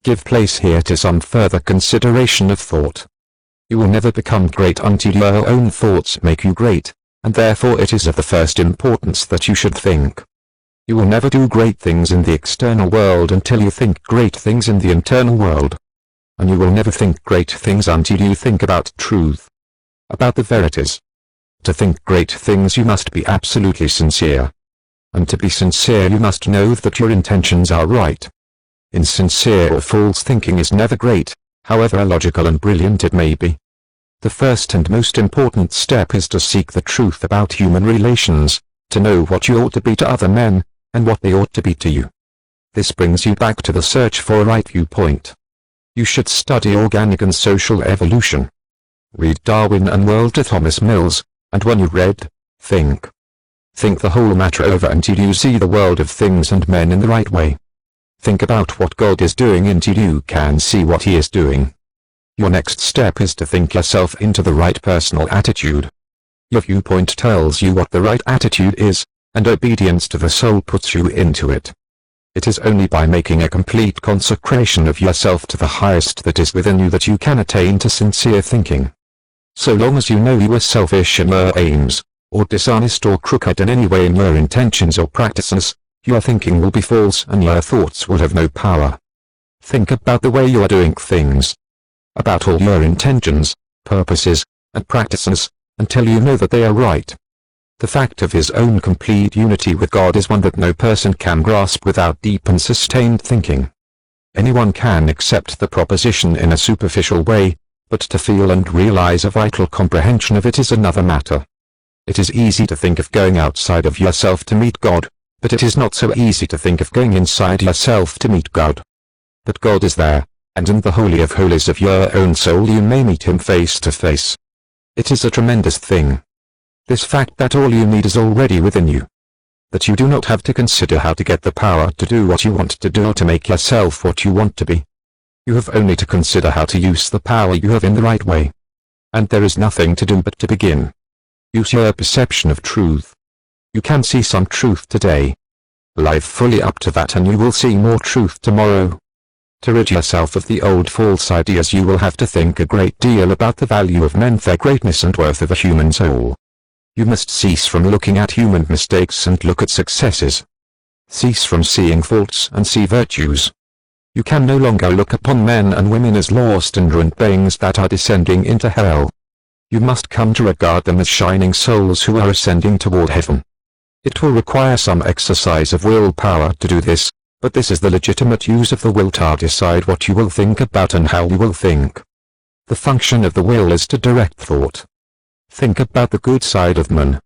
Give place here to some further consideration of thought. You will never become great until your own thoughts make you great, and therefore it is of the first importance that you should think. You will never do great things in the external world until you think great things in the internal world. And you will never think great things until you think about truth, about the verities. To think great things you must be absolutely sincere. And to be sincere you must know that your intentions are right. Insincere or false thinking is never great, however illogical and brilliant it may be. The first and most important step is to seek the truth about human relations, to know what you ought to be to other men, and what they ought to be to you. This brings you back to the search for a right viewpoint. You should study organic and social evolution. Read Darwin and Walter Thomas Mills, and when you read, think. Think the whole matter over until you see the world of things and men in the right way. Think about what God is doing until you can see what He is doing. Your next step is to think yourself into the right personal attitude. Your viewpoint tells you what the right attitude is, and obedience to the soul puts you into it. It is only by making a complete consecration of yourself to the highest that is within you that you can attain to sincere thinking. So long as you know you are selfish in your aims, or dishonest or crooked in any way in your intentions or practices, your thinking will be false and your thoughts will have no power. Think about the way you are doing things, about all your intentions, purposes, and practices, until you know that they are right. The fact of his own complete unity with God is one that no person can grasp without deep and sustained thinking. Anyone can accept the proposition in a superficial way, but to feel and realize a vital comprehension of it is another matter. It is easy to think of going outside of yourself to meet God, but it is not so easy to think of going inside yourself to meet God. But God is there, and in the Holy of Holies of your own soul you may meet Him face to face. It is a tremendous thing. This fact that all you need is already within you. That you do not have to consider how to get the power to do what you want to do or to make yourself what you want to be. You have only to consider how to use the power you have in the right way. And there is nothing to do but to begin. Use your perception of truth. You can see some truth today. Live fully up to that and you will see more truth tomorrow. To rid yourself of the old false ideas you will have to think a great deal about the value of men, their greatness and worth of a human soul. You must cease from looking at human mistakes and look at successes. Cease from seeing faults and see virtues. You can no longer look upon men and women as lost and ruined beings that are descending into hell. You must come to regard them as shining souls who are ascending toward heaven. It will require some exercise of willpower to do this, but this is the legitimate use of the will to decide what you will think about and how you will think. The function of the will is to direct thought. Think about the good side of man,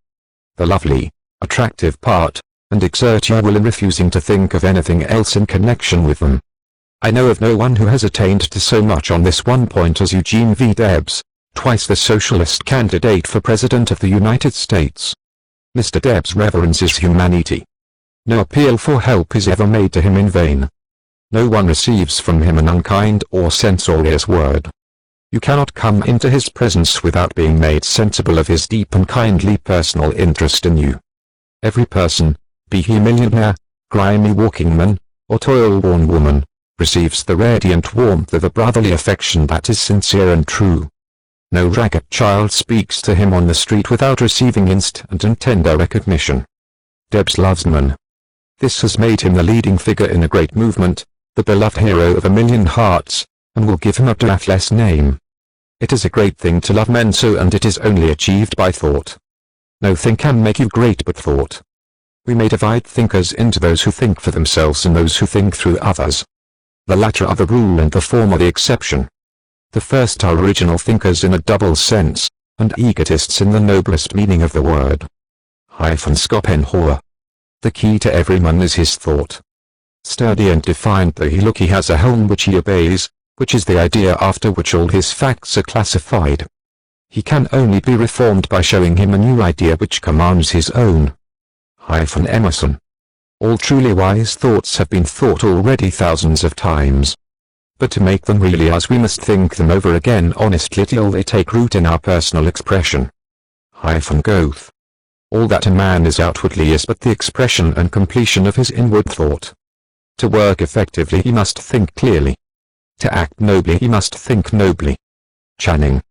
the lovely, attractive part, and exert your will in refusing to think of anything else in connection with them. I know of no one who has attained to so much on this one point as Eugene V. Debs, twice the socialist candidate for President of the United States. Mr. Debs reverences humanity. No appeal for help is ever made to him in vain. No one receives from him an unkind or censorious word. You cannot come into his presence without being made sensible of his deep and kindly personal interest in you. Every person, be he millionaire, grimy walking man, or toil-worn woman, receives the radiant warmth of a brotherly affection that is sincere and true. No ragged child speaks to him on the street without receiving instant and tender recognition. Debs loves men. This has made him the leading figure in a great movement, the beloved hero of a million hearts, and will give him a deathless name. It is a great thing to love men so, and it is only achieved by thought. No thing can make you great but thought. We may divide thinkers into those who think for themselves and those who think through others. The latter are the rule and the former the exception. The first are original thinkers in a double sense, and egotists in the noblest meaning of the word. Schopenhauer. The key to every man is his thought. Sturdy and defined though he look, he has a helm which he obeys, which is the idea after which all his facts are classified. He can only be reformed by showing him a new idea which commands his own. Emerson. All truly wise thoughts have been thought already thousands of times. But to make them really ours we must think them over again honestly till they take root in our personal expression. Goethe. All that a man is outwardly is but the expression and completion of his inward thought. To work effectively he must think clearly. To act nobly he must think nobly. Channing.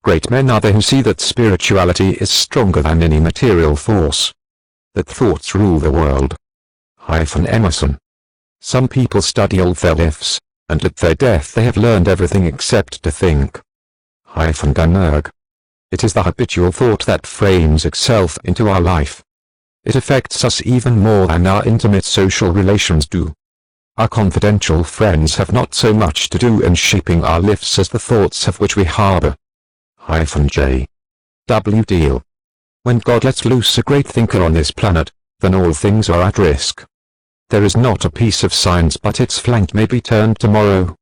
Great men are they who see that spirituality is stronger than any material force. That thoughts rule the world. Emerson. Some people study all their lives, and at their death they have learned everything except to think. Gunnberg. It is the habitual thought that frames itself into our life. It affects us even more than our intimate social relations do. Our confidential friends have not so much to do in shaping our lives as the thoughts of which we harbor. J. W. Deal. When God lets loose a great thinker on this planet, then all things are at risk. There is not a piece of science but its flank may be turned tomorrow.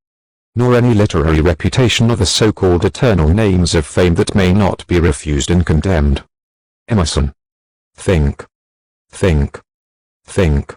Nor any literary reputation or the so-called eternal names of fame that may not be refused and condemned. Emerson. Think. Think. Think.